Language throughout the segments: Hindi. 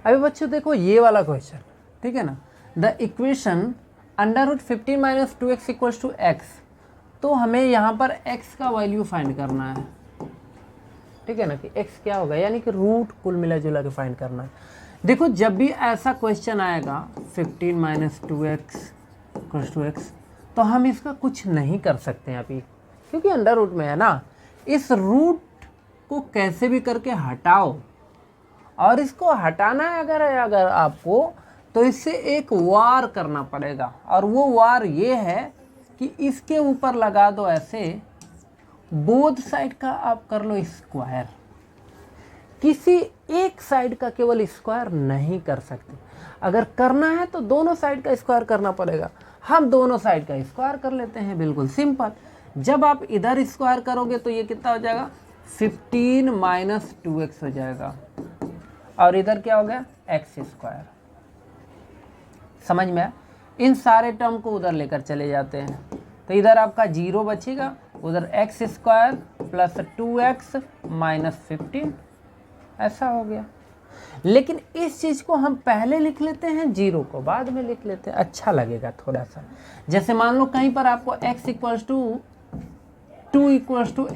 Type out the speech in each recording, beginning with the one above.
अभी बच्चों देखो ये वाला क्वेश्चन, ठीक है ना, द इक्वेशन √15 - 2x = x, तो हमें यहाँ पर x का वैल्यू फाइंड करना है, ठीक है ना, कि x क्या होगा, यानी कि रूट कुल मिला जुला के फाइंड करना है। देखो जब भी ऐसा क्वेश्चन आएगा 15 - 2x = x, तो हम इसका कुछ नहीं कर सकते हैं अभी, क्योंकि अंडर रूट में है ना। इस रूट को कैसे भी करके हटाओ, और इसको हटाना है अगर आपको, तो इससे एक वार करना पड़ेगा, और वो वार ये है कि इसके ऊपर लगा दो ऐसे, बोथ साइड का आप कर लो स्क्वायर, किसी एक साइड का केवल स्क्वायर नहीं कर सकते। अगर करना है तो दोनों साइड का स्क्वायर करना पड़ेगा। हम दोनों साइड का स्क्वायर कर लेते हैं, बिल्कुल सिंपल। जब आप इधर स्क्वायर करोगे तो ये कितना हो जाएगा, 15 - 2x हो जाएगा, और इधर क्या हो गया, x²। समझ में आया? इन सारे टर्म को उधर लेकर चले जाते हैं, तो इधर आपका 0 बचेगा, उधर x² + 2x - 15, ऐसा हो गया। लेकिन इस चीज़ को हम पहले लिख लेते हैं, 0 को बाद में लिख लेते हैं, अच्छा लगेगा थोड़ा सा। जैसे मान लो कहीं पर आपको x = 2 =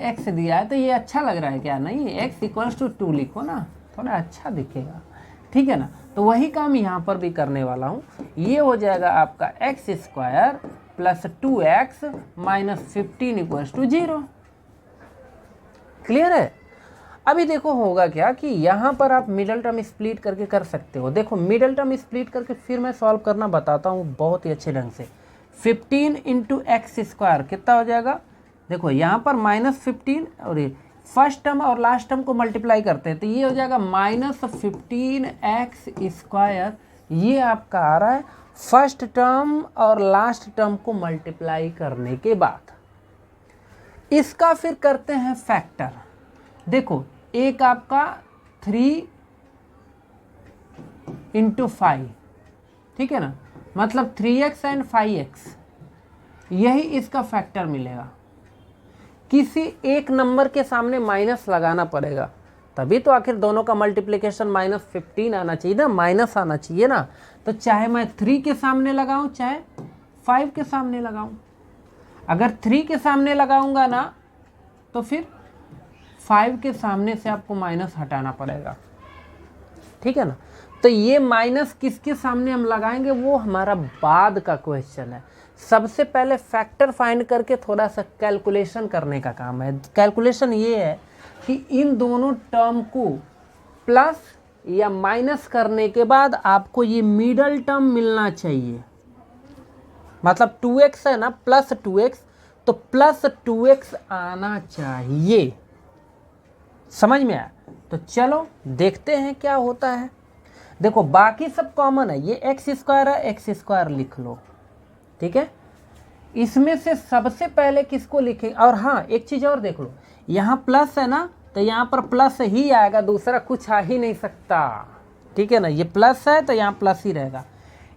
x दिया है, तो ये अच्छा लग रहा है क्या, नहीं, x = 2 लिखो ना, थोड़ा अच्छा दिखेगा, ठीक है ना। तो वही काम यहाँ पर भी करने वाला हूँ। ये हो जाएगा आपका x² + 2x - 15 = 0। क्लियर है? अभी देखो होगा क्या कि यहाँ पर आप मिडल टर्म स्प्लिट करके कर सकते हो। देखो मिडल टर्म स्प्लिट करके फिर मैं सॉल्व करना बताता हूँ बहुत ही अच्छे ढंग से। 15 × x² कितना हो जाएगा, देखो यहाँ पर -15, और ये फर्स्ट टर्म और लास्ट टर्म को मल्टीप्लाई करते हैं, तो ये हो जाएगा -15x²। ये आपका आ रहा है फर्स्ट टर्म और लास्ट टर्म को मल्टीप्लाई करने के बाद। इसका फिर करते हैं फैक्टर। देखो एक आपका 3 × 5, ठीक है ना, मतलब 3x एंड 5x, यही इसका फैक्टर मिलेगा। किसी एक नंबर के सामने माइनस लगाना पड़ेगा, तभी तो आखिर दोनों का मल्टीप्लिकेशन -15 आना चाहिए ना, माइनस आना चाहिए ना। तो चाहे मैं 3 के सामने लगाऊं चाहे 5 के सामने लगाऊं, अगर 3 के सामने लगाऊंगा ना तो फिर 5 के सामने से आपको माइनस हटाना पड़ेगा, ठीक है ना। तो ये माइनस किसके सामने हम लगाएंगे वो हमारा बाद का क्वेश्चन है। सबसे पहले फैक्टर फाइंड करके थोड़ा सा कैलकुलेशन करने का काम है। कैलकुलेशन ये है कि इन दोनों टर्म को प्लस या माइनस करने के बाद आपको ये मिडल टर्म मिलना चाहिए। मतलब 2x है ना, +2x, तो +2x आना चाहिए। समझ में आया? तो चलो देखते हैं क्या होता है। देखो बाकी सब कॉमन है, ये x² है, x² लिख लो, ठीक है। इसमें से सबसे पहले किसको लिखें, और हाँ एक चीज़ और देख लो, यहाँ प्लस है ना, तो यहाँ पर प्लस ही आएगा, दूसरा कुछ आ ही नहीं सकता, ठीक है ना। ये प्लस है तो यहाँ प्लस ही रहेगा।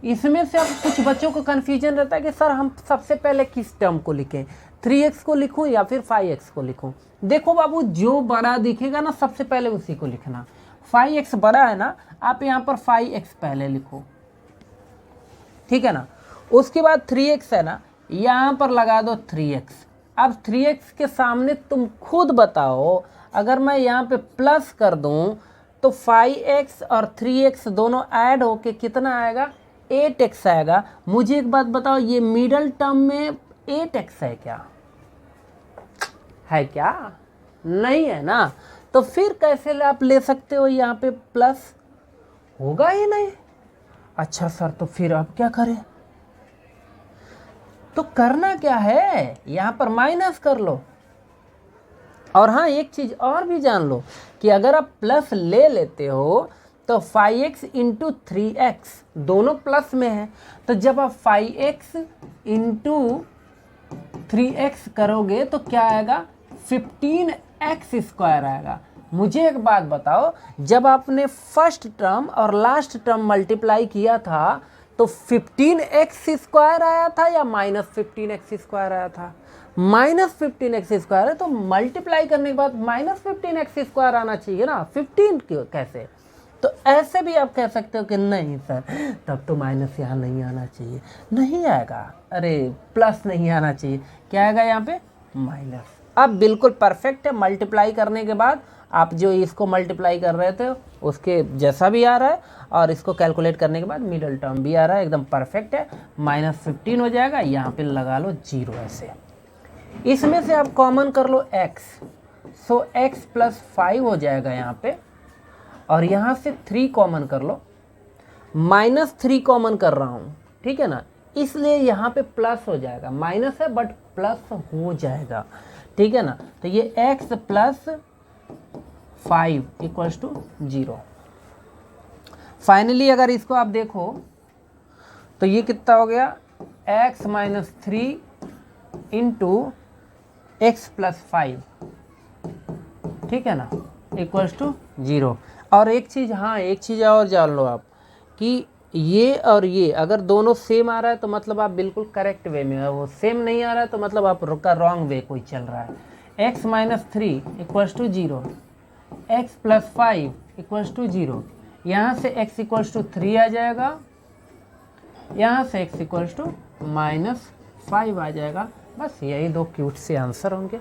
इसमें से अब कुछ बच्चों को कन्फ्यूजन रहता है कि सर हम सबसे पहले किस टर्म को लिखें, 3x को लिखूं या फिर 5x को लिखूं। देखो बाबू जो बड़ा दिखेगा ना सबसे पहले उसी को लिखना। 5x बड़ा है ना, आप यहाँ पर 5x पहले लिखो, ठीक है ना। उसके बाद 3x है ना, यहाँ पर लगा दो 3x। अब 3x के सामने तुम खुद बताओ, अगर मैं यहाँ पे प्लस कर दूँ तो 5x और 3x दोनों ऐड होके कितना आएगा, 8x आएगा। मुझे एक बात बताओ, ये मिडल टर्म में 8x है क्या, है क्या? नहीं है ना। तो फिर कैसे आप ले सकते हो, यहाँ पे प्लस होगा ही नहीं। अच्छा सर तो फिर अब क्या करें? तो करना क्या है, यहाँ पर माइनस कर लो। और हाँ एक चीज़ और भी जान लो कि अगर आप प्लस ले लेते हो तो 5x × 3x दोनों प्लस में है, तो जब आप 5x × 3x करोगे तो क्या आएगा, 15x² आएगा। मुझे एक बात बताओ, जब आपने फर्स्ट टर्म और लास्ट टर्म मल्टीप्लाई किया था तो 15x² आया था या -15x² आया था? -15x² है, तो मल्टीप्लाई करने के बाद -15x² आना चाहिए ना, 15 क्यों कैसे? तो ऐसे भी आप कह सकते हो कि नहीं सर तब तो माइनस यहाँ नहीं आना चाहिए, नहीं आएगा, अरे प्लस नहीं आना चाहिए, क्या आएगा यहाँ पे माइनस। अब बिल्कुल परफेक्ट है, मल्टीप्लाई करने के बाद आप जो इसको मल्टीप्लाई कर रहे थे उसके जैसा भी आ रहा है, और इसको कैलकुलेट करने के बाद मिडल टर्म भी आ रहा है, एकदम परफेक्ट है। -15 हो जाएगा, यहाँ पे लगा लो 0 ऐसे। इसमें से आप कॉमन कर लो x, सो x + 5 हो जाएगा यहाँ पे, और यहाँ से 3 कॉमन कर लो, -3 कॉमन कर रहा हूँ, ठीक है ना, इसलिए यहाँ पे प्लस हो जाएगा, माइनस है बट प्लस हो जाएगा, ठीक है ना। तो ये x + 5 = 0। फाइनली अगर इसको आप देखो तो ये कितना हो गया, x - 3 × x + 5, ठीक है ना, = 0। और एक चीज़, हाँ एक चीज़ और जान लो आप कि ये और ये अगर दोनों सेम आ रहा है तो मतलब आप बिल्कुल करेक्ट वे में है, वो सेम नहीं आ रहा है तो मतलब आपका रॉन्ग वे कोई चल रहा है। x - 3 = 0, x + 5 = 0, यहाँ से x = 3 आ जाएगा, यहाँ से x = -5 आ जाएगा। बस यही दो क्यूट से आंसर होंगे।